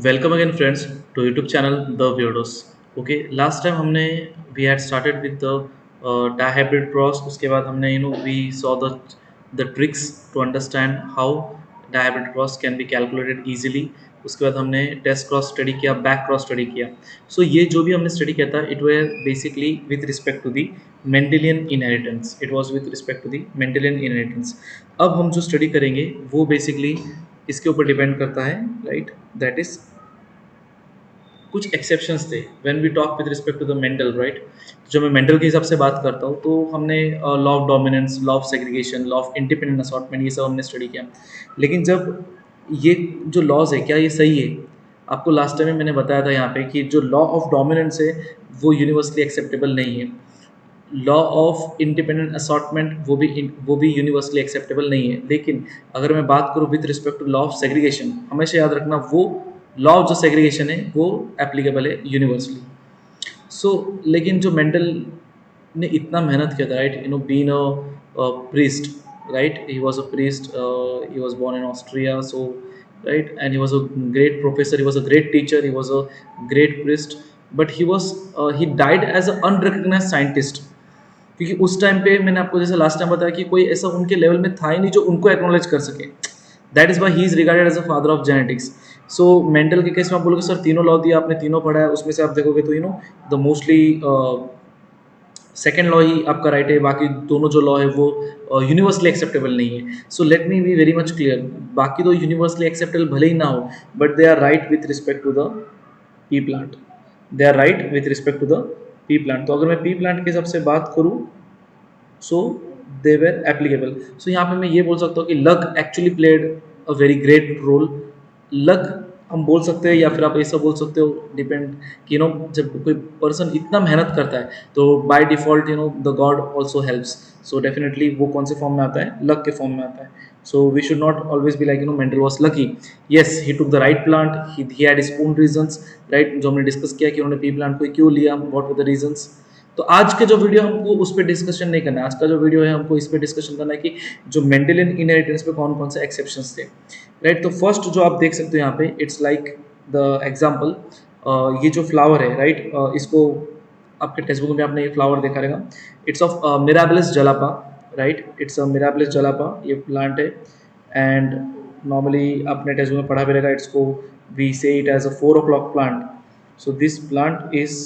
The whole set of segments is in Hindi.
Welcome again, friends, to YouTube channel The Weirdos. Okay, last time हमने we had started with the dihybrid cross. उसके बाद हमने we saw the tricks to understand how dihybrid cross can be calculated easily. उसके बाद हमने टेस्ट क्रॉस स्टडी किया, बैक क्रॉस स्टडी किया. सो ये जो भी हमने स्टडी किया था, it were basically with respect to the Mendelian inheritance. It was with respect to the Mendelian inheritance. अब हम जो स्टडी करेंगे वो बेसिकली इसके ऊपर डिपेंड करता है, राइट? दैट इज कुछ एक्सेप्शंस थे when we talk with respect to the Mendel, right? जब मैं मेंडल के हिसाब से बात करता हूँ तो हमने law of dominance, law of segregation, law of independent assortment, ये सब हमने स्टडी किया. लेकिन जब ये जो लॉज है, क्या ये सही है? आपको लास्ट टाइम में मैंने बताया था यहाँ पे कि जो लॉ ऑफ डोमिनेंस है वो यूनिवर्सली एक्सेप्टेबल नहीं है. लॉ ऑफ इंडिपेंडेंट असॉर्टमेंट वो भी यूनिवर्सली एक्सेप्टेबल नहीं है. लेकिन अगर मैं बात करूँ with respect to law of segregation, हमेशा याद रखना वो लॉ ऑफ जो सेग्रीगेशन है वो एप्लीकेबल है यूनिवर्सली. सो लेकिन जो मेंडल ने इतना मेहनत किया था, right, been a priest, right? He was a priest. He was born in Austria, so right, and he was a great professor. He was a great teacher. He was a great priest. But he died as an unrecognized scientist. क्योंकि उस टाइम पे मैंने आपको जैसे लास्ट टाइम बताया कि कोई ऐसा उनके लेवल में था ही नहीं जो उनको एक्नॉलेज कर सके. That is why he is regarded as a father of genetics. So Mendel के केस में आप बोलोगे सर तीनों लॉ दिया आपने, तीनों पढ़ा है, उसमें से आप देखोगे तो द मोस्टली सेकेंड लॉ ही आपका राइट है. बाकी दोनों जो लॉ है वो यूनिवर्सली एक्सेप्टेबल नहीं है. So let me be very much clear, बाकी तो यूनिवर्सली एक्सेप्टेबल भले ही ना हो, but they are right with respect to the pea plant. They are right with respect to the pea plant. तो अगर मैं पी प्लांट के हिसाब से बात करूँ, सो दे वेर एप्लीकेबल. सो यहाँ पे मैं ये बोल सकता हूँ कि luck actually played a very great role. Luck हम बोल सकते हैं, या फिर आप ऐसा बोल सकते हो, डिपेंड कि जब कोई पर्सन इतना मेहनत करता है तो by default the God also helps. So definitely वो कौन से फॉर्म में आता है? लक के फॉर्म में आता है. So we should not always be like Mendel was lucky. Yes, he took the right plant, he had his own reasons, right? जो हमने डिस्कस किया कि उन्होंने पी प्लांट को क्यों लिया, व्हाट वर द रीजंस. तो आज के जो वीडियो हमको उस पर डिस्कशन नहीं करना है. आज का जो वीडियो है हमको इस पर डिस्कशन करना है कि जो मेंडेलियन इनहेरिटेंस पे कौन कौन से एक्सेप्शंस थे, राइट? तो फर्स्ट जो आप देख सकते हो यहाँ पे, इट्स लाइक द एग्जाम्पल, ये जो फ्लावर है, राइट, इसको आपके टेक्स्ट बुक में आपने ये फ्लावर देखा रहेगा. It's of Mirabilis jalapa, right? It's a Mirabilis jalapa, ये प्लांट है. एंड नॉर्मली आपने टेक्स्ट बुक में पढ़ा भी रहेगा, इट्स को we say it as a 4 o'clock plant. So this plant is,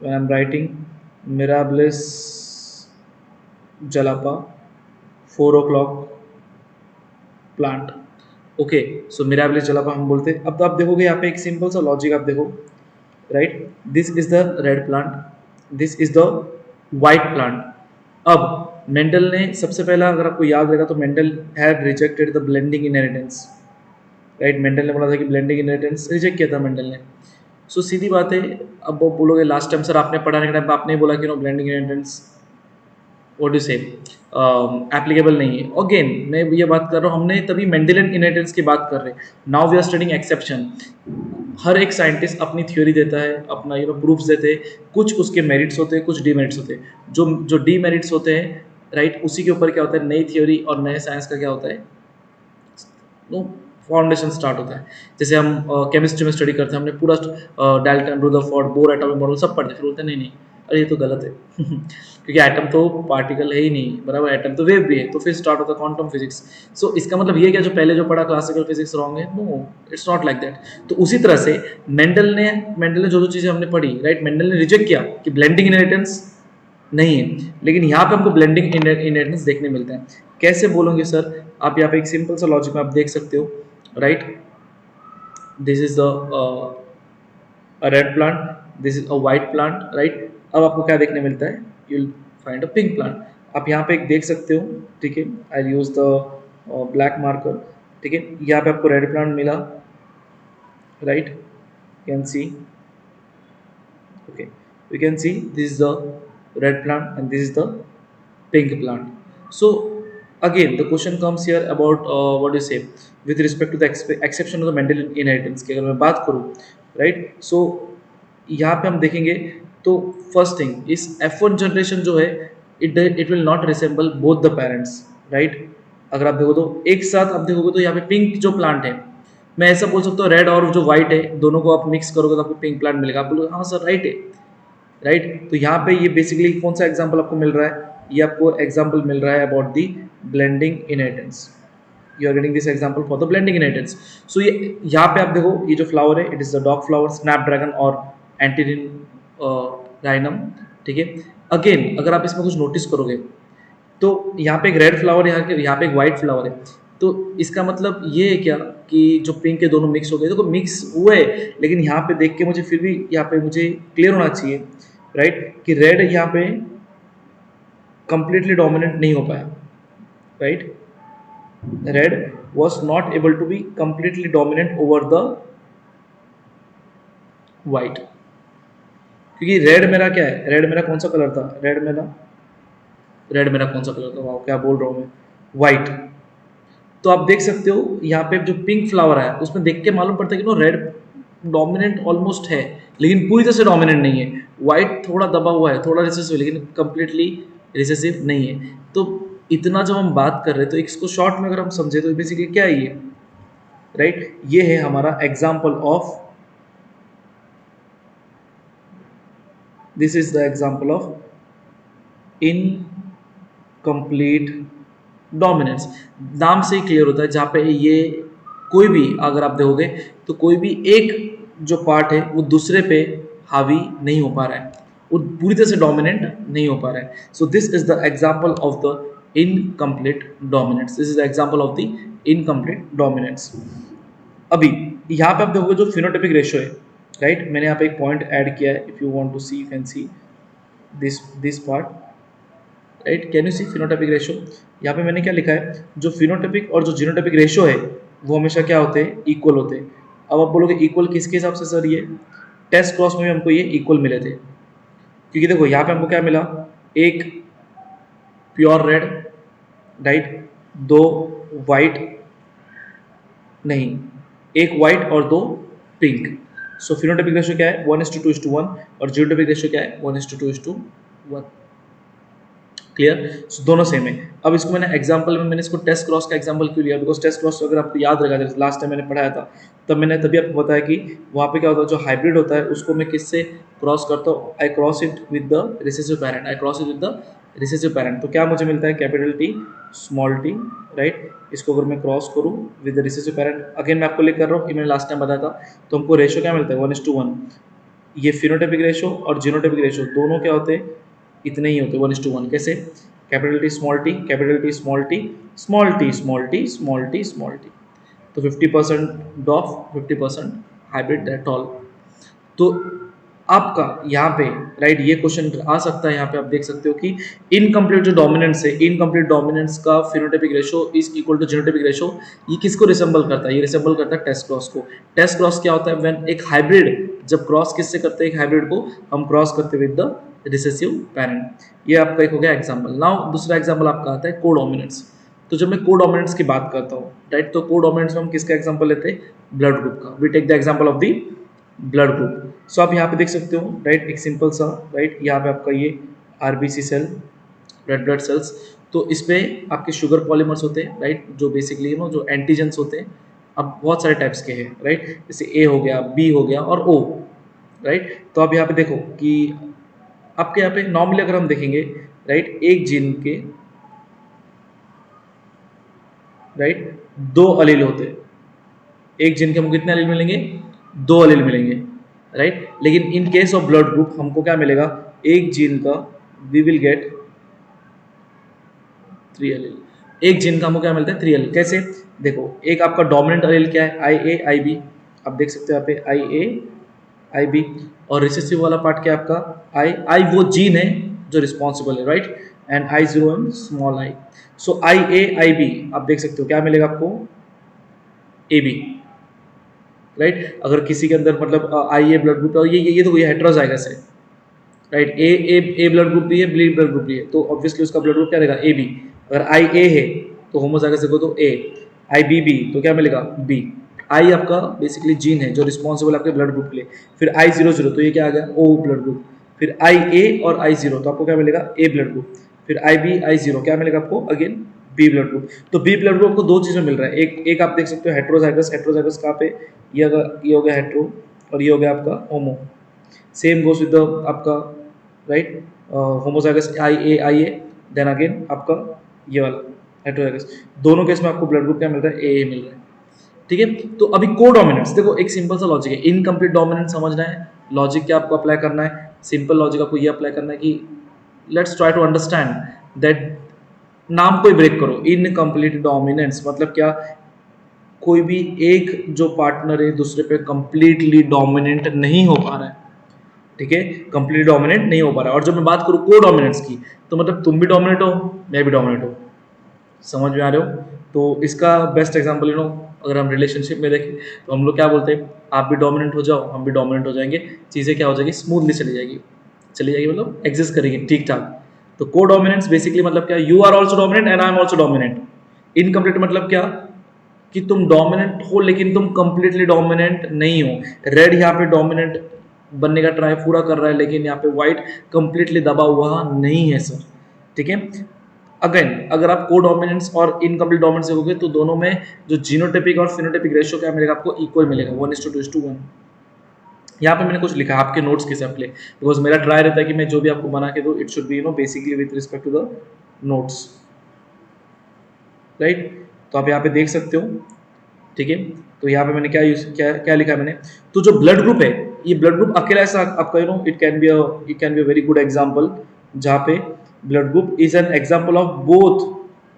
when I'm writing, Mirabilis jalapa 4 o'clock plant. Okay, so mirabilis जलापा हम बोलते हैं. अब तो आप देखोगे यहाँ पे एक सिंपल सा लॉजिक आप देखो, right? This is the red plant, this is the white plant. अब मेंडल ने सबसे पहला, अगर आपको याद रहेगा, तो Mendel had rejected the blending inheritance, right? Mendel ने बोला था कि ब्लेंडिंग इनहेरिटेंस रिजेक्ट किया था मेंडल ने. सो सीधी बात है. अब वो बोलोगे लास्ट टाइम सर आपने पढ़ाने के टाइम आपने बोला कि ब्लेंडिंग इनहेरिटेंस, व्हाट डू से, एप्लीकेबल नहीं है. अगेन मैं ये बात कर रहा हूँ, हमने तभी मेंडेलियन इनहेरिटेंस की बात कर रहे हैं. Now we are studying exception. हर एक साइंटिस्ट अपनी थ्योरी देता है, अपना प्रूफ्स देते हैं. कुछ उसके मेरिट्स होते हैं, कुछ डीमेरिट्स होते हैं. जो जो डीमेरिट्स होते हैं, राइट, उसी के ऊपर क्या होता है, नई थ्योरी और नए साइंस का क्या होता है, फाउंडेशन स्टार्ट होता है. जैसे हम केमिस्ट्री में स्टडी करते हैं, हमने पूरा Dalton, Rutherford, bore atomic model सब पढ़ते, फिर बोलते हैं नहीं नहीं, अरे ये तो गलत है. क्योंकि एटम तो पार्टिकल है ही नहीं, बराबर? एटम तो वेव भी है. तो फिर स्टार्ट होता है क्वांटम फिजिक्स. सो इसका मतलब ये क्या, जो पहले जो पढ़ा क्लासिकल फिजिक्स रॉन्ग है? No, it's not like that. तो उसी तरह से मेंडल ने जो जो चीज़ें हमने पढ़ी, राइट, मेंडल ने रिजेक्ट किया कि ब्लेंडिंग इनहेरिटेंस नहीं है. लेकिन यहाँ पे हमको ब्लेंडिंग इनहेरिटेंस देखने मिलते हैं. कैसे बोलोगे सर? आप यहाँ पे एक सिंपल सा लॉजिक में आप देख सकते हो, right? This is the red plant, this is a white plant, right? अब आपको क्या देखने मिलता है? You will find a pink plant. आप यहाँ पे एक देख सकते हो, ठीक है? आई यूज द ब्लैक मार्कर, ठीक है? यहाँ पे आपको रेड प्लांट मिला, right? Can see, okay, we can see this is the red plant and this is the pink plant. So again the question comes here about what do you say, with respect to the exception of the Mendelian inheritance की अगर मैं बात करूँ, right? So यहाँ पे हम देखेंगे तो फर्स्ट थिंग, इस F1 जनरेशन जो है, it will not resemble both the parents, right? अगर आप देखो तो एक साथ आप देखोगे तो यहाँ पे पिंक जो प्लांट है, मैं ऐसा बोल सकता हूँ रेड और जो व्हाइट है दोनों को आप मिक्स करोगे तो आपको पिंक प्लांट मिलेगा, आप बोलोगे हाँ सर राइट है, राइट। तो यहाँ पे ये बेसिकली कौन सा एग्जांपल आपको मिल रहा है, ये आपको एग्जांपल मिल रहा है about the blending inheritance. You are getting this example for the blending inheritance. So ये यहाँ पे आप देखो ये जो फ्लावर है it is the dog flower, snapdragon और एंटीरिन राइनम, ठीक है। अगेन अगर आप इसमें कुछ नोटिस करोगे तो यहाँ पे एक रेड फ्लावर यहाँ पे एक वाइट फ्लावर है, तो इसका मतलब ये है क्या कि जो पिंक के दोनों मिक्स हो गए, देखो मिक्स हुए, लेकिन यहाँ पे देख के मुझे फिर भी यहाँ पे मुझे क्लियर होना चाहिए, राइट, कि रेड यहाँ पे कंप्लीटली डोमिनेट नहीं हो पाया, right. Red was not able to be completely dominant over the white, क्योंकि रेड मेरा क्या है, रेड मेरा कौन सा कलर था, रेड मेरा कौन सा कलर था, वाह क्या बोल रहा हूँ मैं, व्हाइट। तो आप देख सकते हो यहाँ पे जो पिंक फ्लावर है उसमें देख के मालूम पड़ता है कि नो रेड डोमिनेंट ऑलमोस्ट है, लेकिन पूरी तरह से डोमिनेंट नहीं है। व्हाइट थोड़ा दबा हुआ है, थोड़ा रिसेसिव, लेकिन कंप्लीटली रिसेसिव नहीं है। तो इतना जब हम बात कर रहे हैं तो इसको शॉर्ट में अगर हम समझे तो बेसिकली क्या है ये, राइट, ये है हमारा example of, this is the example of incomplete dominance. नाम से ही क्लियर होता है जहाँ पे ये कोई भी अगर आप देखोगे तो कोई भी एक जो पार्ट है वो दूसरे पे हावी नहीं हो पा रहा है, वो पूरी तरह से डोमिनेंट नहीं हो पा रहा है। So this is the example of the incomplete dominance, this is the example of the incomplete dominance. अभी यहाँ पे आप देखोगे जो फिनोटाइपिक रेशियो है, राइट, मैंने यहाँ पे एक पॉइंट ऐड किया है, if you want to see you can see this part, right, can you see phenotypic ratio. यहाँ पे मैंने क्या लिखा है, जो फिनोटाइपिक और जो जीनोटाइपिक रेशियो है वो हमेशा क्या होते हैं, इक्वल होते हैं। अब आप बोलोगे इक्वल किसके हिसाब से सर, ये टेस्ट क्रॉस में भी हमको ये इक्वल मिले थे, क्योंकि देखो यहाँ पे हमको क्या मिला, एक प्योर रेड, राइट, दो वाइट, नहीं, एक वाइट और दो पिंक। सो फिनोटाइपिक रेशियो क्या है, 1:2:1, और जीनोटाइपिक रेशियो क्या है, 1:2:1। क्लियर, सो दोनों सेम है। अब इसको मैंने एग्जांपल में मैंने इसको टेस्ट क्रॉस का एग्जांपल क्यों लिया, बिकॉज टेस्ट क्रॉस अगर आपको याद रहेगा जैसे लास्ट टाइम मैंने पढ़ाया था, तब मैंने तभी आपको बताया कि वहाँ पे क्या होता है, जो हाइब्रिड होता है उसको मैं किससे क्रॉस करता हूँ, I cross it with the recessive parent, I cross it with the recessive parent. तो क्या मुझे मिलता है, capital T small T, right. इसको अगर मैं क्रॉस करूँ with the recessive parent, again मैं आपको लिख कर रहा हूँ, ये मैंने लास्ट टाइम बताया था, तो हमको रेशियो क्या मिलता है, 1:1। ये फिनोटाइपिक रेशियो और जीनोटाइपिक रेशियो दोनों क्या होते हैं, इतने ही होते हैं, 1:1। कैसे, capital T small T, capital T small T, small T small T small T small T. तो 50% डॉफ, 50% हाइब्रिड, दैट ऑल। तो आपका यहाँ पे राइट ये क्वेश्चन आ सकता है, यहाँ पे आप देख सकते हो कि इनकम्प्लीट जो डोमिनेंस है, इनकम्प्लीट डोमिनेंस का phenotypic ratio is equal to genotypic ratio, ये किसको रिसेंबल करता है, ये रिसेंबल करता है टेस्ट क्रॉस को। टेस्ट क्रॉस क्या होता है, व्हेन एक हाइब्रिड जब क्रॉस किससे करते हैं, एक हाइब्रिड को हम क्रॉस करते विद द रिसेसिव पैरेंट। ये आपका एक हो गया एग्जाम्पल। नाउ दूसरा एग्जाम्पल आपका आता है कोडोमिनेंस। तो जब मैं कोडोमिनेंस की बात करता हूँ, राइट, तो कोडोमिनेंस में हम किसका एग्जाम्पल लेते हैं, ब्लड ग्रुप का। We take the example of the blood group. So आप यहाँ पे देख सकते हो, राइट, एक सिंपल सा, राइट, यहाँ पे आपका ये RBC cell, red blood cells. तो इसमें आपके शुगर पॉलीमर्स होते हैं, राइट, जो बेसिकली यू नो जो एंटीजेंस होते हैं। अब बहुत सारे टाइप्स के हैं, राइट, जैसे ए हो गया, बी हो गया और ओ, राइट। तो आप यहाँ पे देखो कि आपके यहाँ पे नॉर्मली अगर हम देखेंगे, राइट, एक जीन के, राइट, दो अलील होते हैं। एक जीन के हमको कितने अलील मिलेंगे, दो अलील मिलेंगे, राइट। लेकिन इन केस ऑफ ब्लड ग्रुप हमको क्या मिलेगा, एक जीन का वी विल गेट 3 एलील। एक जीन का हमको क्या मिलता है, 3 एलील। कैसे, देखो एक आपका डोमिनेंट एलील क्या है, आई ए आई बी, आप देख सकते हो यहाँ पे आई ए आई बी। और रिसेसिव वाला पार्ट क्या है आपका, आई आई वो जीन है जो रिस्पॉन्सिबल है, right, and I zero and small I. So I A I B आप देख सकते हो क्या मिलेगा आपको, ए बी, राइट। अगर किसी के अंदर मतलब आई ए ब्लड ग्रुप है और ये तो ये हेट्रोजाइगस है, राइट, ए ए ए ब्लड ग्रुप भी है, बी ब्लड ग्रुप भी है, तो ऑब्वियसली उसका ब्लड ग्रुप क्या रहेगा, ए बी। अगर आई ए है तो होमोजाइगस देखो तो ए, आई बी बी तो क्या मिलेगा, बी। आई आपका बेसिकली जीन है जो रिस्पॉन्सिबल आपके ब्लड ग्रुप के लिए। फिर आई जीरो जीरो तो ये क्या आ गया, ओ ब्लड ग्रुप। फिर आई ए और आई जीरो तो आपको क्या मिलेगा, ए ब्लड ग्रुप। फिर आई बी आई जीरो क्या मिलेगा आपको, अगेन बी ब्लड ग्रुप। तो बी ब्लड ग्रुप को दो चीज़ में मिल रहा है, एक एक आप देख सकते हो हेट्रोजाइगस, हेट्रोजाइगस कहाँ पे, ये हो गया हेट्रो और ये हो गया आपका होमो। सेम गोस विद आपका राइट होमोजाइगस आई ए, देन अगेन आपका ये वाला हेट्रोजाइगस। दोनों केस में आपको ब्लड ग्रुप क्या मिल रहा है, ए मिल रहा है। ठीक है, तो अभी को डोमिनेंस देखो, एक सिंपल सा लॉजिक है, इनकम्प्लीट डोमिनेंस समझना है, लॉजिक क्या आपको अप्लाई करना है, सिंपल लॉजिक आपको ये अप्लाई करना है कि let's try to understand that, नाम को ब्रेक करो, इनकम्प्लीट डोमिनेंस मतलब क्या, कोई भी एक जो पार्टनर है दूसरे पे कंप्लीटली डोमिनेंट नहीं हो पा रहा है। ठीक है, कंप्लीटली डोमिनेंट नहीं हो पा रहा है। और जब मैं बात करूं को डोमिनेंस की, तो मतलब तुम भी डोमिनेट हो, मैं भी डोमिनेट हूं, समझ में आ रहे हो। तो इसका बेस्ट एग्जांपल अगर हम रिलेशनशिप में देखें तो हम लोग क्या बोलते हैं, आप भी डोमिनेंट हो जाओ, हम भी डोमिनेंट हो जाएंगे, चीज़ें क्या हो जाएगी, स्मूथली चली जाएगी मतलब एग्जिस्ट करेगी ठीक ठाक। तो को डोमिनेंस बेसिकली मतलब क्या, you are also dominant and I am also dominant. Incomplete मतलब क्या, कि तुम डोमिनेंट हो लेकिन तुम कंप्लीटली डोमिनेंट नहीं हो। रेड यहाँ पे डोमिनेंट बनने का ट्राई पूरा कर रहा है, लेकिन यहाँ पे व्हाइट कंप्लीटली दबा हुआ नहीं है सर। ठीक है, अगेन अगर आप को डोमिनेंस और इनकम्प्लीट डोमिनेंस देखोगे तो दोनों में जो जीनोटाइपिक और फिनोटाइपिक रेशियो क्या मिलेगा आपको, इक्वल मिलेगा, 1:2:1। यहाँ पे मैंने कुछ लिखा है आपके नोट्स के हिसाब से, बिकॉज मेरा ट्राई रहता है कि मैं जो भी आपको बना के दूँ it should be basically with respect to the notes, right. तो आप यहाँ पे देख सकते हो। ठीक है, तो यहाँ पे मैंने क्या क्या लिखा है मैंने, तो जो ब्लड ग्रुप है, ये ब्लड ग्रुप अकेला ऐसा आपका it can be a very good example, जहाँ पे blood group is an example of both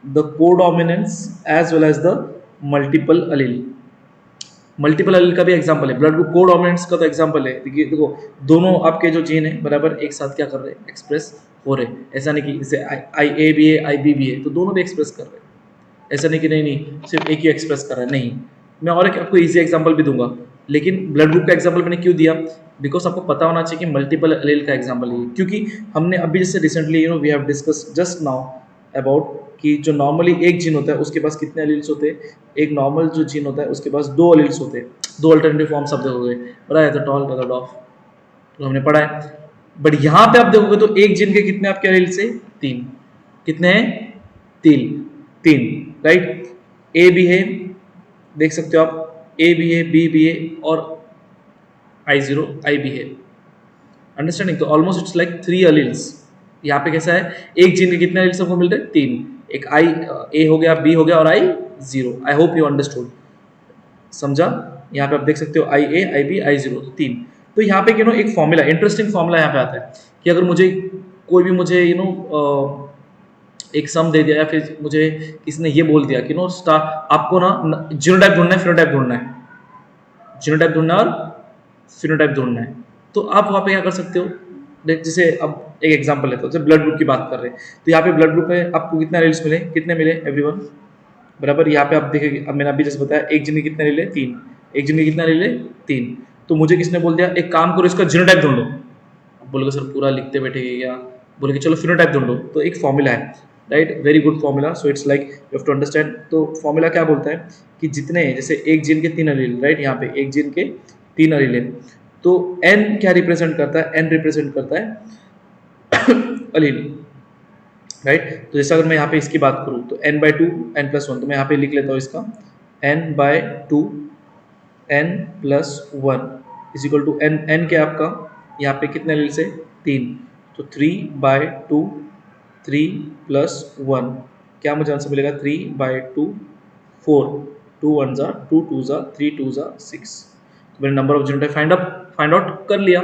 the codominance as well as the multiple allele. Multiple allele का भी एग्जांपल है, ब्लड ग्रुप कोडोमिनेंस का तो एग्जांपल है। देखिए देखो, दोनों आपके जो जीन है बराबर एक साथ क्या कर रहे हैं, एक्सप्रेस हो रहे हैं। ऐसा नहीं कि जैसे आई ए भी है आई बी भी है तो दोनों भी एक्सप्रेस कर रहे हैं, ऐसा नहीं कि नहीं नहीं सिर्फ एक ही एक्सप्रेस कर रहा है, नहीं। मैं और एक आपको इजी एग्जांपल भी दूंगा, लेकिन ब्लड ग्रुप का एग्जांपल मैंने क्यों दिया, बिकॉज आपको पता होना चाहिए कि मल्टीपल एलील का एग्जांपल है, क्योंकि हमने अभी जैसे recently we have discussed just now about कि जो नॉर्मली एक जीन होता है उसके पास कितने एलील्स होते हैं, एक नॉर्मल जो जीन होता है उसके पास दो एलील्स होते हैं, दो अल्टरनेटिव फॉर्म सब देखोगे, पता है, तो टॉल का डॉफ, तो हमने पढ़ा है। बट यहाँ पे आप देखोगे तो एक जीन के कितने आपके एलील्स है, तीन। कितने हैं, तीन, तीन, राइट। ए भी है, देख सकते हो आप, ए भी है, बी भी है और I0 आई भी है, अंडरस्टैंडिंग। तो almost it's like three alleles. यहाँ पे कैसा है, एक जीन के कितने अलील्स हमको मिल रहे हैं, तीन। एक आई ए हो गया, बी हो गया और I0। I hope you understood, समझा। यहाँ पे आप देख सकते हो आई ए आई बी I0 तीन। तो यहाँ पे एक फॉर्मूला, इंटरेस्टिंग फॉर्मूला यहाँ पे आता है कि अगर मुझे कोई भी मुझे एक सम दे दिया या फिर मुझे किसी ने ये बोल दिया कि स्टार आपको ना जीनोटाइप ढूंढना है, फिनोटाइप ढूंढना है, जीनोटाइप ढूंढना है और फिनोटाइप ढूंढना है, तो आप वहाँ पे क्या कर सकते हो, जैसे अब एक एग्जांपल लेते हो, जैसे ब्लड ग्रुप की बात कर रहे हैं, तो यहाँ पे ब्लड ग्रुप में आपको कितने एलील्स मिले, कितने मिले एवरीवन, बराबर। यहाँ पे आप देखेंगे, अब मैंने अभी जैसे बताया एक जन के कितने ले ले, तीन। एक जन के कितना ले ले, तीन। तो मुझे किसने बोल दिया एक काम करो इसका जीनोटाइप ढूंढो, बोलोगे सर पूरा लिखते बैठेगे क्या, बोले कि चलो फिनोटाइप ढूंढो। तो एक फॉर्मूला है, right, very good formula. So it's like you have to understand. तो फॉर्मूला क्या बोलता है कि जितने जैसे एक जीन के तीन अलील, राइट, यहाँ पे एक जीन के तीन अलील है, तो एन क्या रिप्रेजेंट करता है, एन रिप्रेजेंट करता है अलील, राइट। तो जैसे अगर मैं यहाँ पे इसकी बात करूँ तो n/2 n+1, तो मैं यहाँ पे लिख लेता हूँ इसका n/2 n+1 is equal to N. N क्या है आपका, यहाँ पे कितने एलिमेंट्स है, तीन, तो 3/2 3+1, क्या मुझे आंसर मिलेगा, 3/2 4, 2 1 जा 2 2 जा 3 2 जा 6। तो मैंने number of genotype find out कर लिया।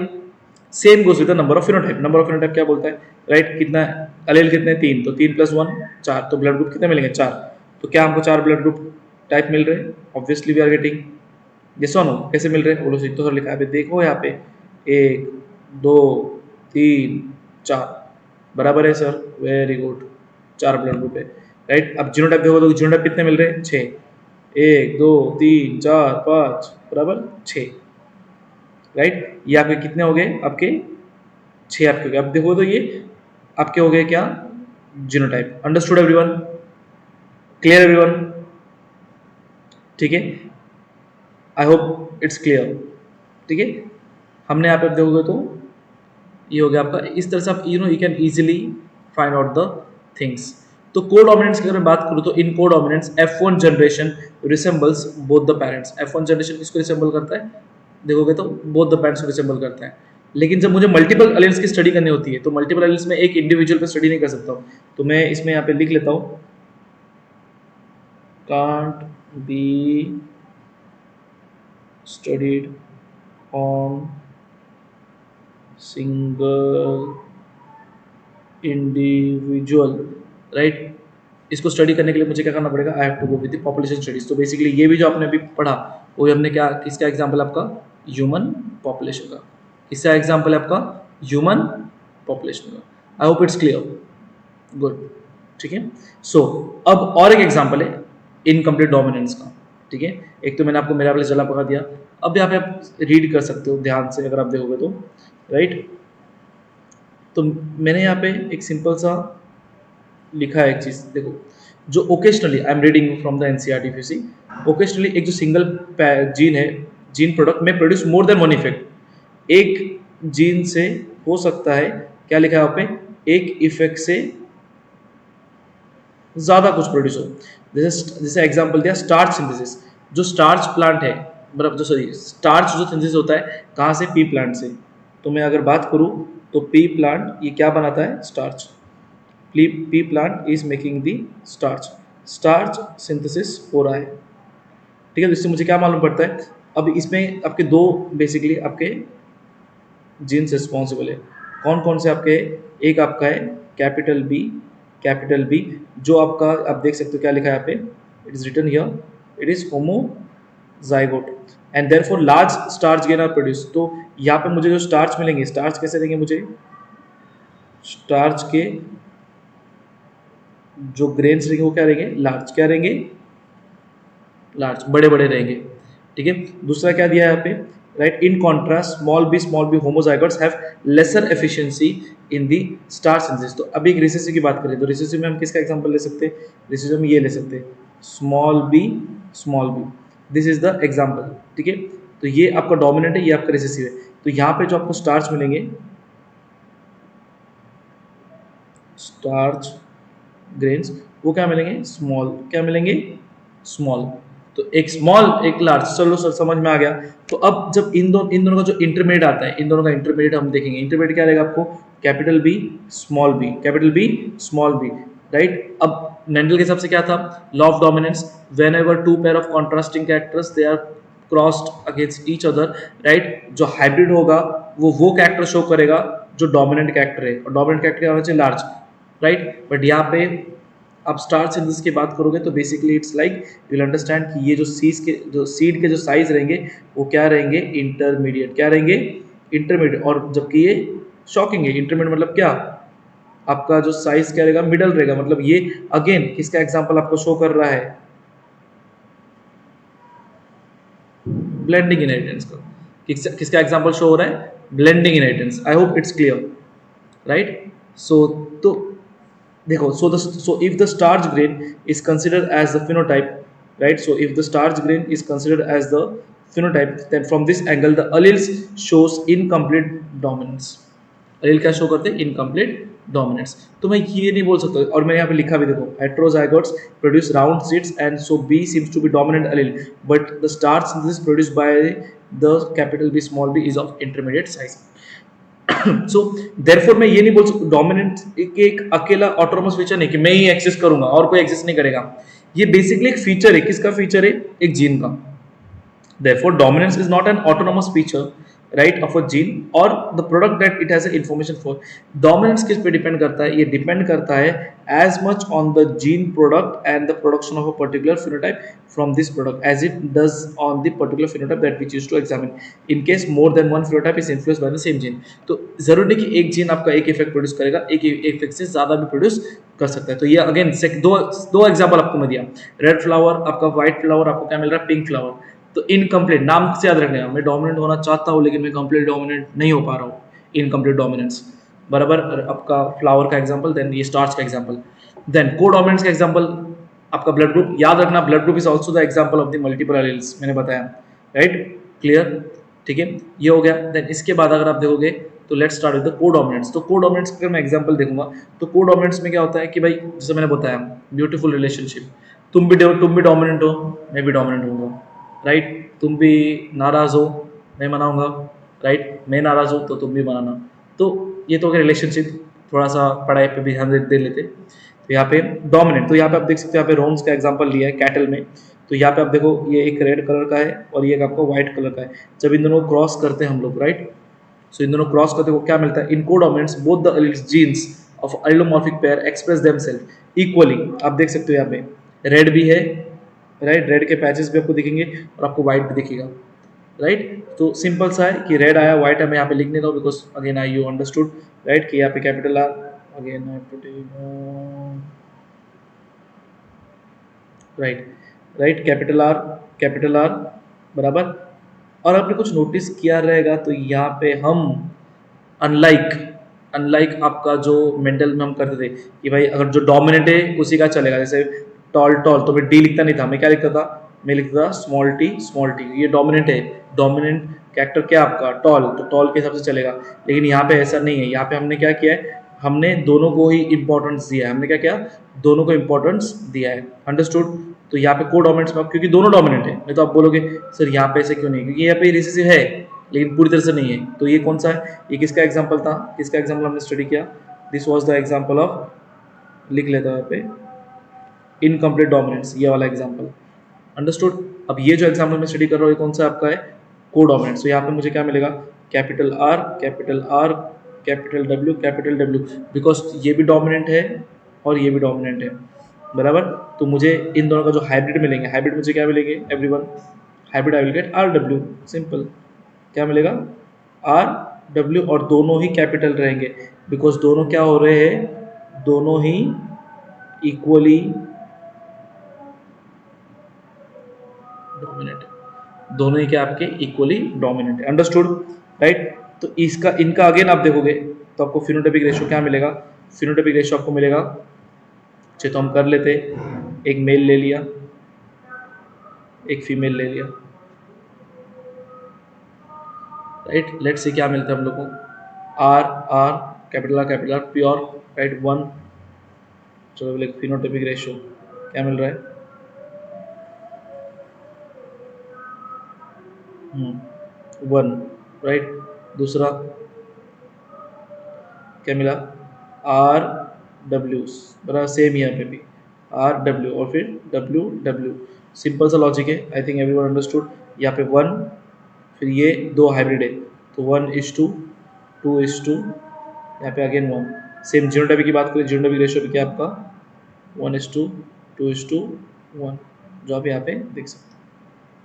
Same goes with the number of phenotype. Number of phenotype क्या बोलता है, राइट, कितना अलेल कितने, तीन, तो 3+1 4, तो ब्लड ग्रुप कितने मिलेंगे, चार। तो क्या हमको चार ब्लड ग्रुप टाइप मिल रहे हैं, ऑब्वियसली वी आर गेटिंग, ये सोनो कैसे मिल रहे हैं, बोलो सीधे तो लिखा है, देखो यहाँ पे एक दो तीन चार, बराबर है सर, वेरी गुड, चार ब्लड ग्रुप है, राइट। अब जीनोटाइप देखो तो जीनोटाइप कितने मिल रहे हैं, छः, एक दो तीन चार पाँच, बराबर छः, राइट। ये आपके कितने हो गए, आपके छः आपके हो गए। अब देखो तो ये आपके हो गए क्या, genotype. Understood everyone, clear everyone, ठीक है, आई होप इट्स क्लियर, ठीक है। हमने यहाँ पे देखोगे तो ये हो गया आपका, इस तरह से आप you can easily find out the things. तो कोडोमिनेंस की अगर मैं बात करूं तो in codominance F1 generation resembles both the parents. F1 generation किसको रिसेंबल करता है, देखोगे तो बोथ द पेरेंट्स को रिसेंबल करता है। लेकिन जब मुझे मल्टीपल अलील्स की स्टडी करनी होती है तो मल्टीपल अलील्स में एक इंडिविजुअल पे स्टडी नहीं कर सकता हूँ, तो मैं इसमें यहाँ पे लिख लेता हूँ can't be studied on single individual, right. इसको स्टडी करने के लिए मुझे क्या करना पड़ेगा, I have to go with the population studies. तो बेसिकली ये भी जो आपने अभी पढ़ा वो हमने क्या, किसका एग्जांपल आपका ह्यूमन पॉपुलेशन का, किसका एग्जांपल है आपका ह्यूमन पॉपुलेशन का। आई होप इट्स क्लियर, गुड, ठीक है। सो अब और एक एग्जांपल है इनकम्प्लीट डोमिनेंस का, ठीक है। एक तो मैंने आपको मेरा वाले जला पका दिया, अब यहाँ पे आप रीड कर सकते हो ध्यान से अगर आप देखोगे तो, राइट। तो मैंने यहाँ पे एक सिंपल सा लिखा है एक चीज देखो, जो occasionally I am reading from the NCERT if you see, occasionally एक जो सिंगल जीन है, जीन प्रोडक्ट में produce more than one effect. एक जीन से हो सकता है, क्या लिखा है वहाँ पे, एक इफेक्ट से ज्यादा कुछ प्रोड्यूस हो। जैसे जैसे एग्जांपल दिया स्टार्च सिंथेसिस, जो स्टार्च प्लांट है, मतलब जो सॉरी स्टार्च जो सिंथेसिस होता है कहाँ से, पी प्लांट से। तो मैं अगर बात करूँ तो पी प्लांट ये क्या बनाता है, starch. P plant is making the starch, starch synthesis हो रहा है, ठीक है। तो इससे मुझे क्या मालूम पड़ता है, अब इसमें आपके दो बेसिकली आपके जीन्स रिस्पॉन्सिबल है। कौन कौन से आपके, एक आपका है कैपिटल बी, कैपिटल बी जो आपका आप देख सकते हो क्या लिखा है यहाँ पे, it is written here, it is homozygote and therefore large starch grain are produce. तो यहाँ पे मुझे जो स्टार्च मिलेंगे, स्टार्च कैसे देंगे मुझे, स्टार्च के जो ग्रेन्स रहेंगे वो क्या रहेंगे, लार्ज, क्या रहेंगे, लार्ज, बड़े बड़े रहेंगे, ठीक है। दूसरा क्या दिया है यहाँ पे, right, in contrast small B homozygotes have lesser efficiency in the starch synthesis. तो अभी एक रिसेसिव की बात करें तो रिसेसिव में हम किसका एग्जांपल ले सकते हैं, रिसेसिव में ये ले सकते हैं small B, this is the example, ठीक है। तो ये आपका डोमिनेंट है, ये आपका रिसेसिव है। तो यहाँ पे जो आपको स्टार्च मिलेंगे, स्टार्च ग्रेन्स, वो क्या मिलेंगे, स्मॉल, क्या मिलेंगे, स्मॉल। तो एक स्मॉल एक लार्ज, चलो सर समझ में आ गया। तो अब जब इन दोनों का जो इंटरमीडिएट आता है, इन दोनों का इंटरमीडिएट हम देखेंगे, इंटरमीडिएट क्या रहेगा आपको, capital B small B, capital B small B, right. अब मेंडल के हिसाब से क्या था, law of dominance, whenever two pair of contrasting characters they are crossed against each other, right, जो हाइब्रिड होगा वो कैरेक्टर शो करेगा जो डोमिनेंट कैरेक्टर है, और डोमिनेंट कैरेक्टर क्या होना चाहिए, लार्ज, राइट। बट यहाँ पे आप स्टार सिंथेसिस की बात करोगे तो basically it's like you will understand कि ये जो सीड के जो साइज रहेंगे वो क्या रहेंगे, इंटरमीडिएट, क्या रहेंगे, इंटरमीडिएट। और जबकि ये शॉकिंग है, इंटरमीडिएट मतलब क्या, आपका जो साइज क्या रहेगा, मिडल रहेगा। मतलब ये अगेन किसका एग्जांपल आपको शो कर रहा है, ब्लेंडिंग इनहेरिटेंस का। किसका एग्जांपल शो हो रहा है, blending inheritance. I hope it's clear, right. So तो देखो, so if the starch grain is considered as the phenotype, right, so if the starch grain is considered as the phenotype, then from this angle the alleles shows incomplete dominance। Allele क्या शो करते हैं, इनकम्प्लीट डोमिनेंस। तो मैं ये नहीं बोल सकता, और मैं यहाँ पे लिखा भी देखो, heterozygotes produce round seeds and so B seems to be dominant allele, but the starch synthesis produced by the capital B small B is of intermediate size. So therefore मैं ये नहीं बोल सकता डोमिनेंट एक अकेला ऑटोनोमस फीचर नहीं कि मैं ही एक्सेस करूंगा और कोई एक्सेस नहीं करेगा। ये बेसिकली एक फीचर है, किसका फीचर है, एक जीन का। Therefore, dominance is not an autonomous feature, right, of a gene or the product that it has a information for. Dominance किस पे डिपेंड करता है, ये डिपेंड करता है as much on the gene product and the production of a particular phenotype from this product as it does on the particular phenotype that we choose to examine. In case more than one phenotype is influenced by the same gene. तो जरूरी नहीं कि एक जीन आपका एक इफेक्ट प्रोड्यूस करेगा, एक इफेक्ट से ज्यादा भी प्रोड्यूस कर सकता है। तो ये अगेन दो दो एग्जांपल आपको मैं दिया, रेड फ्लावर आपका, व्हाइट फ्लावर आपको क्या मिल रहा है, पिंक फ्लावर। तो इनकम्प्लीट नाम से याद रखने का, मैं डोमिनेंट होना चाहता हूँ लेकिन मैं कंप्लीट डोमिनेंट नहीं हो पा रहा हूँ, इनकम्प्लीट डोमिनेंस, बराबर। आपका फ्लावर का एग्जांपल, देन ये स्टार्च का एग्जांपल, देन कोडोमिनेंस का एग्जांपल आपका ब्लड ग्रुप। याद रखना blood group is also the example of the multiple alleles, मैंने बताया, राइट, क्लियर, ठीक है, ये हो गया। देन इसके बाद अगर आप देखोगे तो लेट्स स्टार्ट विद द को डोमिनेंट्स। तो को डोमिनेंट्स का मैं एग्जांपल देखूंगा तो को डोमिनेंट्स में क्या होता है कि भाई जैसे मैंने बताया ब्यूटीफुल रिलेशनशिप, तुम भी डोमिनेंट हो, मैं भी डोमिनेंट हूँ, राइट। तुम भी नाराज हो, मैं मनाऊंगा, राइट। मैं नाराज हूँ तो तुम भी मनाना। तो ये तो अगर रिलेशनशिप, थोड़ा सा पढ़ाई पे भी ध्यान दे लेते। तो यहाँ पे डोमिनेंट, तो यहाँ पे आप देख सकते हो, यहाँ पे रोम्स का एग्जांपल लिया है कैटल में। तो यहाँ पे आप देखो ये एक रेड कलर का है और ये एक आपका व्हाइट कलर का है। जब इन दोनों को क्रॉस करते हैं हम लोग, राइट, सो इन दोनों क्रॉस करते को क्या मिलता है, in codominants both the alleles genes of allomorphic pair express themselves equally. आप देख सकते हो यहाँ पे रेड भी है, राइट, रेड के पैचेस भी आपको दिखेंगे और आपको व्हाइट भी दिखेगा, राइट। तो सिंपल सा है कि रेड आया व्हाइट है, मैं यहाँ पे लिख नहीं रहा हूँ because again I you understood, right, कि यहाँ पे capital R, again I putting, right, right, capital R बराबर। और आपने कुछ नोटिस किया रहेगा तो यहाँ पे हम अनलाइक अनलाइक आपका जो मेंटल में हम करते थे कि भाई अगर जो डोमिनेंट है उसी का चलेगा, जैसे टॉल टॉल तो मैं डी लिखता नहीं था, मैं क्या लिखता था, मैं लिखता था स्मॉल टी, ये डोमिनेंट है, डोमिनेंट कैरेक्टर क्या आपका टॉल, तो टॉल के हिसाब से चलेगा। लेकिन यहाँ पे ऐसा नहीं है, यहाँ पे हमने क्या किया है, हमने दोनों को ही इंपॉर्टेंस दिया है, हमने क्या किया, दोनों को इंपॉर्टेंस दिया है, अंडरस्टूड। तो यहाँ पे को डोमिनेंट्स में आप, क्योंकि दोनों डोमिनेंट है, नहीं तो आप बोलोगे सर यहाँ पे ऐसे क्यों नहीं, क्योंकि यहाँ पे रिसेसिव है लेकिन पूरी तरह से नहीं है। तो ये कौन सा है, ये किसका एग्जाम्पल था, किसका एग्जाम्पल हमने स्टडी किया, this was the example of, लिख लेता हूँ यहाँ पे, इनकम्प्लीट डोमिनेंस, ये वाला एग्जाम्पल, अंडरस्टूड। अब ये जो एग्जाम्पल मैं स्टडी कर रहा हूँ ये कौन सा आपका है, को डोमिनेंस। तो यहाँ पे मुझे क्या मिलेगा, capital R capital are capital W, because ये भी डोमिनेंट है और ये भी डोमिनेंट है, बराबर। तो मुझे इन दोनों का जो हाइब्रिड मिलेंगे, हाइब्रिड मुझे क्या मिलेंगे everyone, hybrid I will get R W, simple, क्या मिलेगा, आर डब्ल्यू, और दोनों ही कैपिटल रहेंगे बिकॉज दोनों क्या हो रहे हैं, दोनों ही इक्वली डोमिनेंट है, दोनों ही क्या आपके इक्वली डोमिनेंट है, अंडरस्टूड, राइट। तो इसका इनका अगेन आप देखोगे तो आपको फिनोटाइपिक रेशियो क्या मिलेगा, फिनोटाइपिक रेशियो आपको मिलेगा, चलिए तो हम कर लेते, एक मेल ले लिया, एक फीमेल ले लिया, राइट। लेट्स से क्या मिलता है हम लोग को, R R capital R pure, right, one. चलो बोले फिनोटाइपिक रेशियो क्या मिल रहा है, वन, राइट। दूसरा क्या मिला, आर डब्ल्यू, बराबर सेम यहाँ पे भी आर डब्ल्यू और फिर डब्ल्यू डब्ल्यू, सिंपल सा लॉजिक है, आई थिंक एवरीवन अंडरस्टूड। यहाँ पे वन, फिर ये दो हाइब्रिड है तो one is to two is, to पे अगेन वन, सेम जीनोटाइपिक की बात करें, जीनोटाइपिक रेशियो भी क्या आपका one is to two is to, one आप यहाँ पे देख सकते हैं।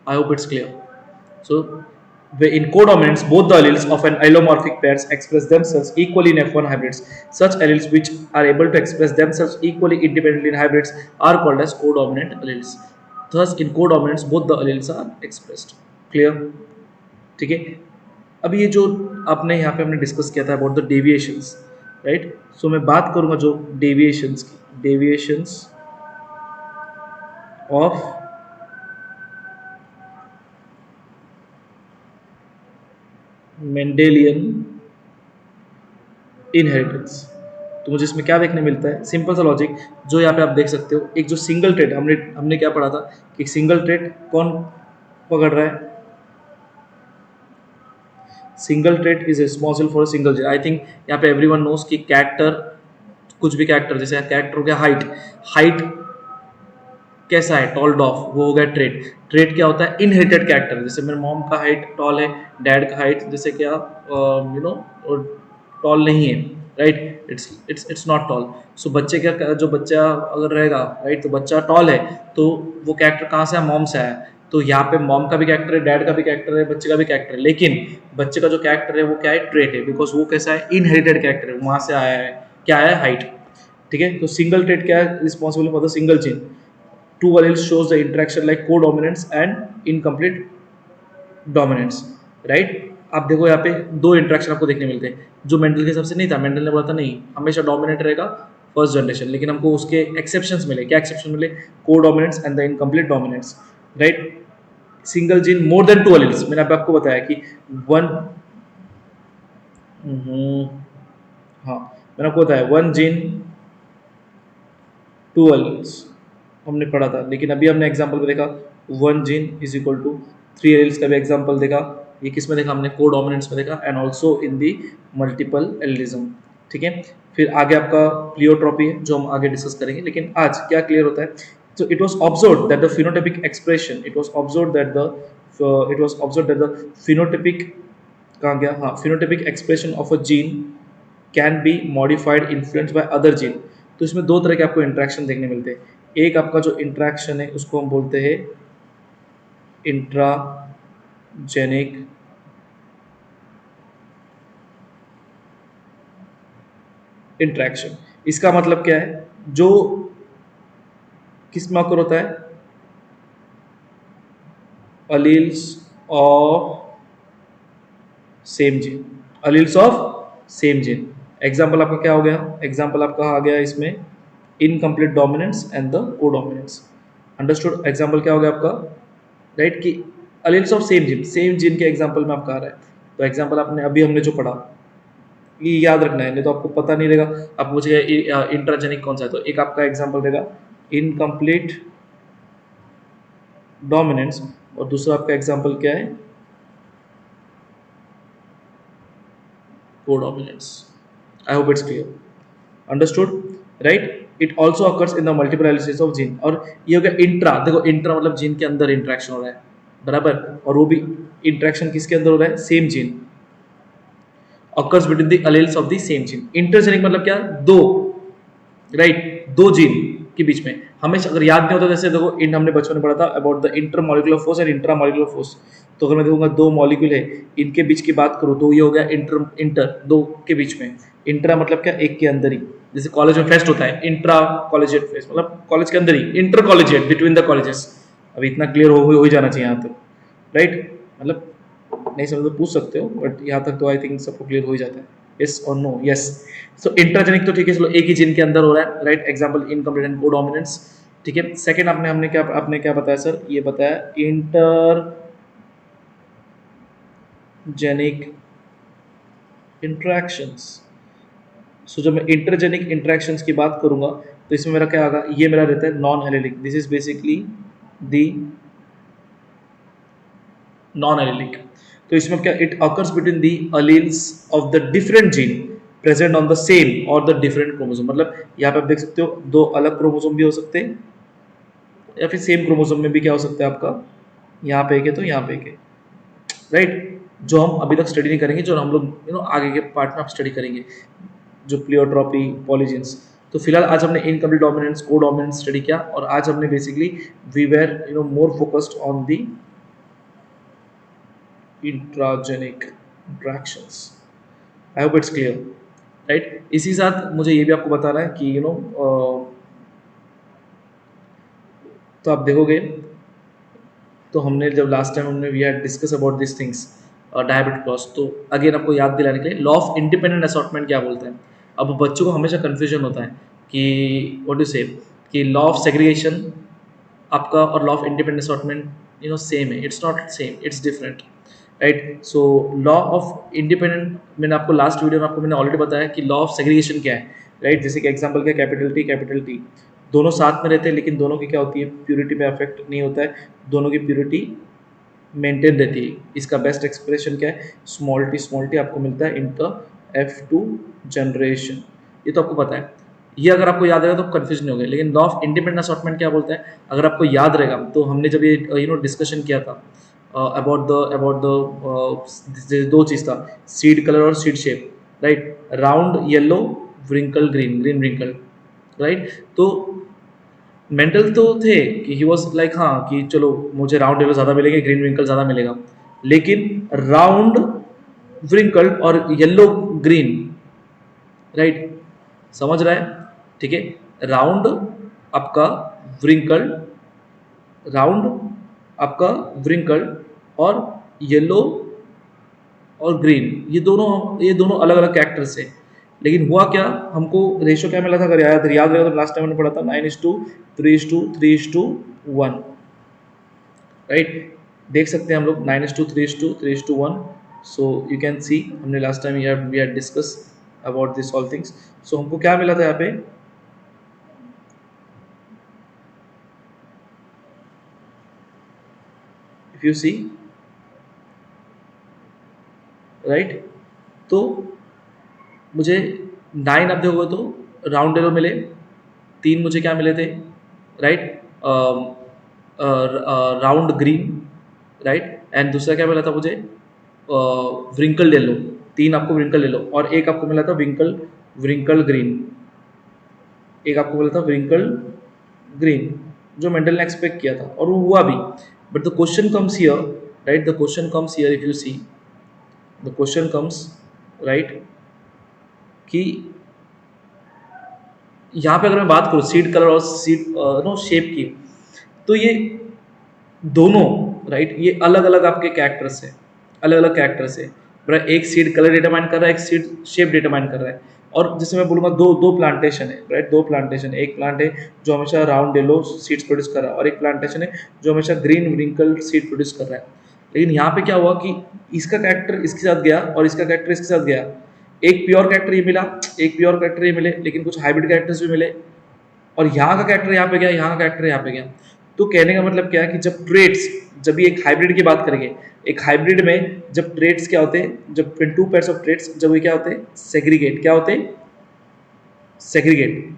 I hope it's clear. So, in codominants, both the alleles of an allomorphic pairs express themselves equally in F1 hybrids. Such alleles which are able to express themselves equally independently in hybrids are called as codominant alleles. Thus, in codominants, both the alleles are expressed. Clear? ठीक है। अब ये जो आपने यहाँ पे हमने डिस्कस किया था अबाउट द डेविएशंस, राइट। सो मैं बात करूंगा जो डेविएशंस की, डेविएशंस ऑफ मेंडेलियन इनहेरिटेंस। तो मुझे इसमें क्या देखने मिलता है, सिंपल सा लॉजिक, जो यहाँ पे आप देख सकते हो, एक जो सिंगल ट्रेड, हमने हमने क्या पढ़ा था कि सिंगल ट्रेड कौन पकड़ रहा है, single trade is responsible for single gene. I think यहाँ पे एवरीवन नोस कि कैरेक्टर, कुछ भी कैरेक्टर, जैसे कैरेक्टर हो गया हाइट, हाइट कैसा है, टॉल डॉफ, वो हो गया ट्रेड। ट्रेड क्या होता है, इनहेरिटेड कैरेक्टर, जैसे मेरे मॉम का हाइट टॉल है, डैड का हाइट जैसे क्या यू नो टॉल नहीं है, राइट, इट्स नॉट टॉल। सो बच्चे क्या, जो बच्चा अगर रहेगा, राइट, तो बच्चा टॉल है, तो वो कैरेक्टर कहाँ से है, मॉम से आया। तो यहाँ पे मॉम का भी कैरेक्टर है, डैड का भी कैरेक्टर है, बच्चे का भी कैरेक्टर है, लेकिन बच्चे का जो कैरेक्टर है वो क्या है, ट्रेट है, बिकॉज वो कैसा है, इनहेरिटेड कैरेक्टर है, वहां से आया है, क्या है, हाइट, ठीक है। तो सिंगल ट्रेट क्या है, responsible for the single gene. Two alleles shows the interaction like codominance and incomplete dominance, right। आप देखो यहाँ पे दो इंट्रैक्शन आपको देखने मिलते हैं, जो मेंडल के हिसाब से नहीं था, मेंडल ने बोला था नहीं हमेशा डोमिनेट रहेगा फर्स्ट जनरेशन, लेकिन हमको उसके एक्सेप्शंस मिले, क्या एक्सेप्शन मिले, codominance and the incomplete dominance, right. Single gene more than two alleles, मैंने आपको बताया कि वन हाँ, मैंने आपको बताया 1 जीन 2 एलील्स हमने पढ़ा था, लेकिन अभी हमने एग्जांपल में देखा 1 gene is equal to 3 alleles का भी एग्जांपल देखा। ये किस में देखा हमने? कोडोमिनेंस में देखा and also in the multiple allelism. ठीक है, फिर आगे आपका प्लियोट्रॉपी है जो हम आगे डिस्कस करेंगे, लेकिन आज क्या क्लियर होता है? So it was observed that the phenotypic expression, it was observed that the phenotypic कहाँ गया? हाँ, phenotypic expression of a gene can be modified influence by other gene. तो इसमें दो तरह के आपको इंट्रैक्शन देखने मिलते हैं। एक आपका जो इंट्रैक्शन है उसको हम बोलते हैं इंट्राजेनिक इंट्रैक्शन। इसका मतलब क्या है? जो किस में अकर होता है? Alleles of same gene, alleles of same gene. Example आपका क्या हो गया? एग्जाम्पल आपका आ गया इसमें incomplete dominance and the codominance. Understood? Example क्या हो गया आपका? राइट, कि अलील्स ऑफ सेम जीन के एग्जाम्पल में आपका आ रहा है। तो एग्जाम्पल आपने अभी हमने जो पढ़ा ये याद रखना है, नहीं तो आपको पता नहीं रहेगा। आप मुझे इंट्राजेनिक कौन सा है, तो एक आपका एग्जाम्पल रहेगा इनकम्प्लीट डोमिनेंस और दूसरा आपका एग्जाम्पल क्या है? Codominance. I hope it's clear, understood? Right, it also occurs in the multiple alleles of gene. और ये हो गया इंट्रा। देखो इंट्रा मतलब जीन के अंदर इंट्रैक्शन हो रहा है, बराबर, और वो भी इंट्रैक्शन किसके अंदर हो रहा है? Same gene. occurs between the alleles of the same gene। Intergenic मतलब क्या? दो, राइट, दो जीन के बीच में। हमें अगर याद नहीं होता, जैसे देखो इन हमने बचपन में पढ़ा था about the intermolecular force and intramolecular force. तो अगर मैं देखूंगा दो मॉलिक्यूल है, इनके बीच की बात करूँ तो ये हो गया इंटर इंटर दो के बीच में। इंट्रा मतलब क्या? एक के अंदर ही। जैसे कॉलेज में फेस्ट होता है, इंट्रा कॉलेजिएट फेस्ट मतलब कॉलेज के अंदर ही, inter collegiate between the colleges. अभी इतना क्लियर हो ही जाना चाहिए यहाँ तक, राइट? मतलब नहीं समझ तो पूछ सकते हो, बट यहाँ तक तो आई थिंक सबको क्लियर हो ही जाता है। यस और नो? यस। सो इंट्राजेनिक तो ठीक है, चलो एक ही जीन के अंदर हो रहा है, right? Example incomplete and codominance. ठीक है, सेकंड आपने क्या बताया सर? ये बताया इंटरजेनिक इंट्रैक्शंस। सो जब मैं इंटरजेनिक इंट्रैक्शंस की बात करूंगा तो इसमें मेरा क्या आएगा? ये मेरा रहता है non allylic. This is basically the non allylic. तो इसमें क्या? It occurs between the alleles of the different gene present on the same और द डिफरेंट क्रोमोसोम। मतलब यहाँ पे आप देख सकते हो दो अलग क्रोमोसोम भी हो सकते हैं, या फिर सेम क्रोमोसोम में भी क्या हो सकता है आपका? यहाँ पे एक है तो यहाँ पे एक है, राइट? जो हम अभी तक स्टडी नहीं करेंगे, जो हम लोग आगे के पार्ट में आप स्टडी करेंगे, जो प्लियोट्रॉपी पॉलीजेंस। तो फिलहाल आज हमने इनकम्प्लीट डोमिनेंस को डोमिनेंस स्टडी किया, और आज हमने basically we were more focused on the intragenic interactions. I hope it's clear, right? इसी साथ मुझे ये भी आपको बताना है कि तो आप देखोगे, तो हमने जब लास्ट टाइम हमने we had discuss about this things dihybrid cross, तो अगेन आपको याद दिलाने के लिए लॉ ऑफ इंडिपेंडेंट असॉर्टमेंट क्या बोलते हैं। अब बच्चों को हमेशा कन्फ्यूजन होता है कि व्हाट यू से, कि लॉ ऑफ सेग्रीगेशन आपका और law of independent assortment same है। It's not same, it's different, right? So law of independent, मैंने आपको लास्ट वीडियो में आपको मैंने ऑलरेडी बताया कि लॉ ऑफ सेग्रीगेशन क्या है, राइट? जैसे कि एग्जांपल क्या? कैपिटल टी दोनों साथ में रहते हैं, लेकिन दोनों की क्या होती है? प्यूरिटी में अफेक्ट नहीं होता है, दोनों की प्यूरिटी मेंटेन रहती है। इसका बेस्ट एक्सप्रेशन क्या है? स्मॉल टी आपको मिलता है इन द F2 जनरेशन। ये तो आपको पता है, ये अगर आपको याद रहेगा तो कंफ्यूज नहीं होगा। लेकिन लॉ ऑफ इंडिपेंडेंट असॉर्टमेंट क्या बोलता है, अगर आपको याद रहेगा तो हमने जब ये डिस्कशन किया था अबाउट द दो चीज़ था, सीड कलर और seed shape, right? Round yellow, wrinkle green wrinkle, right? तो मेंटल तो थे कि ही वॉज लाइक हाँ कि चलो मुझे राउंड येलो ज़्यादा मिलेंगे, ग्रीन विंकल ज़्यादा मिलेगा, लेकिन राउंड व्रिंकल और येलो ग्रीन, राइट? समझ रहा है? ठीक है, राउंड आपका व्रिंकल, राउंड आपका व्रिंकल और येलो और ग्रीन, ये दोनों अलग अलग कैरेक्टर्स है। लेकिन हुआ क्या, हमको रेशो क्या मिला था? अगर याद रहेगा तो लास्ट टाइम मैंने पढ़ा था 9:3:1, राइट? देख सकते हैं हम लोग 9:3:1, सो यू कैन सी हमने last time we had discuss about this all things. So हमको क्या मिला था यहाँ पे, इफ यू सी, राइट, तो मुझे 9 आप देखोगे तो राउंड एरो मिले, 3 मुझे क्या मिले थे, right, round green, right, and दूसरा क्या मिला था मुझे, व्रिंकल येलो। 3 आपको व्रिंकल येलो और एक आपको मिला था विंकल व्रिंकल ग्रीन, एक आपको मिला था व्रिंकल ग्रीन, जो मेंडल ने एक्सपेक्ट किया था और वो हुआ भी। But the question comes here, right, the question comes here, if you see the question comes, right, कि यहाँ पे अगर मैं बात करूँ सीड कलर और सीड नो शेप की, तो ये दोनों, राइट, ये अलग अलग आपके कैरेक्टर्स है, अलग अलग कैरेक्टर्स है। बड़ा एक सीड कलर डिटरमाइन कर रहा है, एक सीड शेप डिटरमाइन कर रहा है। और जैसे मैं बोलूँगा दो दो प्लांटेशन है, राइट, दो प्लांटेशन है। एक प्लांट है जो हमेशा राउंड येलो सीड्स प्रोड्यूस कर रहा है और एक प्लांटेशन है जो हमेशा ग्रीन रिंकल सीड प्रोड्यूस कर रहा है। लेकिन यहाँ पे क्या हुआ कि इसका कैरेक्टर इसके साथ गया और इसका कैरेक्टर इसके साथ गया। एक प्योर कैरेक्टर ये मिला, एक प्योर कैरेक्टर ये मिले, लेकिन कुछ हाइब्रिड कैरेक्टर्स भी मिले। और यहाँ का कैरेक्टर यहाँ पे गया, यहाँ का कैरेक्टर यहाँ पे गया। तो कहने का मतलब क्या है कि जब ट्रेड्स, जब भी एक हाइब्रिड की बात करेंगे, एक हाइब्रिड में जब ट्रेड्स क्या होते हैं, जब टू पेयर्स ऑफ ट्रेड्स जब ये क्या होते हैं, सेग्रीगेट, क्या होते हैं, सेग्रीगेट,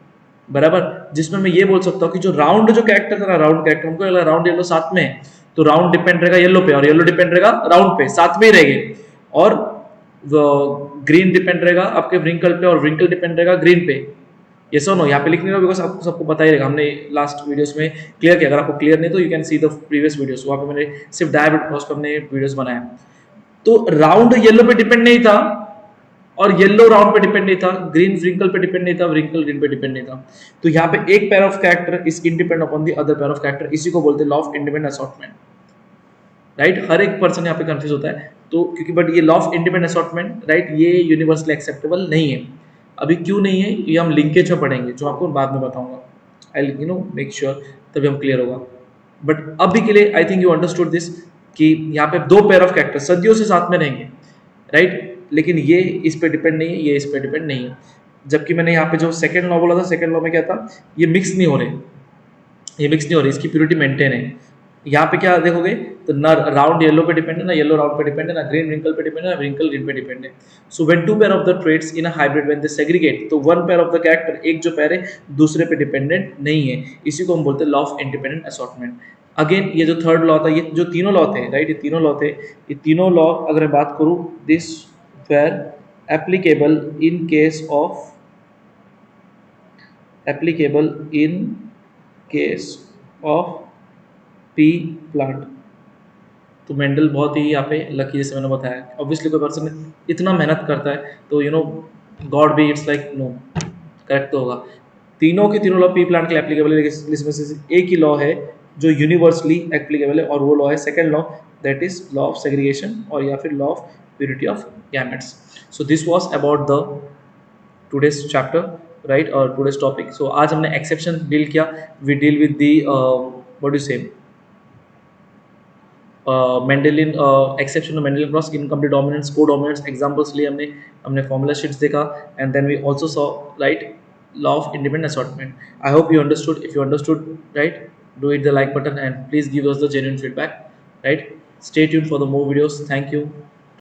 बराबर। जिसमें मैं ये बोल सकता हूँ कि जो राउंड जो कैरेक्टर था ना, राउंड कैरेक्टर, हमको लगा राउंड येलो साथ में है, तो राउंड डिपेंड रहेगा येलो पे और येलो डिपेंड रहेगा राउंड पे, साथ में ही रहेंगे। और ग्रीन डिपेंड रहेगा आपके व्रिंकल पे और व्रिंकल डिपेंड रहेगा ग्रीन पे। ये सो नो यहाँ पे लिख नहीं रहा बिकॉज आपको सबको पता ही रहेगा, हमने लास्ट वीडियोस में क्लियर किया। अगर आपको क्लियर नहीं तो you can see the previous videos, वहाँ पे मैंने सिर्फ डायबिट क्रॉस पे हमने वीडियोस बनाया। तो राउंड येलो पे डिपेंड नहीं था और येलो राउंड पे डिपेंड नहीं था, ग्रीन व्रिंकल पे डिपेंड नहीं था, व्रिंकल ग्रीन पे डिपेंड नहीं था। तो यहाँ पे एक pair of character is independent upon the other pair of character, इसी को बोलते हैं law of independent assortment, right. हर एक पर्सन यहाँ पे कंफ्यूज होता है, तो क्योंकि बट ये law of independent assortment, right, ये यूनिवर्सली एक्सेप्टेबल नहीं है। अभी क्यों नहीं है ये हम लिंकेज में पढ़ेंगे, जो आपको बाद में बताऊंगा। आई यू नो मेक श्योर, तभी हम क्लियर होगा। बट अभी के लिए I think you understood this, कि यहाँ पे दो पेयर ऑफ कैरेक्टर सदियों से साथ में रहेंगे, राइट, लेकिन ये इस पे डिपेंड नहीं है, ये इस पे डिपेंड नहीं है। जबकि मैंने यहाँ पे जो सेकंड लॉ बोला था, सेकंड लॉ में क्या था, ये मिक्स नहीं हो रहे, ये मिक्स नहीं हो रही, इसकी प्योरिटी मेंटेन है। यहाँ पे क्या देखोगे, तो ना राउंड येलो पे डिपेंड है, ना येलो राउंड पे डिपेंड है, ना ग्रीन रिंकल पे डिपेंड है, ना रिंकल ग्रीन पे डिपेंड है। So when two pair of the traits in a hybrid when they segregate, तो one pair of the character, एक जो पेयर है दूसरे पे डिपेंडेंट नहीं है। इसी को हम बोलते हैं law of independent assortment. Again ये जो थर्ड लॉ था, ये जो तीनों लॉ थे, राइट, ये तीनों लॉ थे, ये तीनों लॉ अगर मैं बात करूँ, this were applicable in case of, applicable in case of pea plant. तो मेंडल बहुत ही यहाँ पे लकी, जैसे मैंने बताया, ऑब्वियसली कोई पर्सन इतना मेहनत करता है तो यू नो गॉड भी इट्स लाइक नो, करेक्ट तो होगा। तीनों के तीनों लॉ पी प्लांट के एप्लीकेबल है, लेकिन इसमें से एक ही लॉ है जो यूनिवर्सली एप्लीकेबल है, और वो लॉ है second law, that is law of segregation, और या फिर law of purity of gametes. So this was about the today's chapter, right, और टुडेज टॉपिक। सो आज हमने एक्सेप्शन डील किया, we deal with the what you say Mendelian exception of Mendelian cross, incomplete dominance, को डोमिनेंस एग्जांपल्स लिए हमने, हमने फॉर्मूला शीट्स देखा, and then we also saw, right, law of independent assortment. I hope you understood. If you understood, right, do hit the like button and please give us the genuine feedback, right, stay tuned for the more videos, thank you.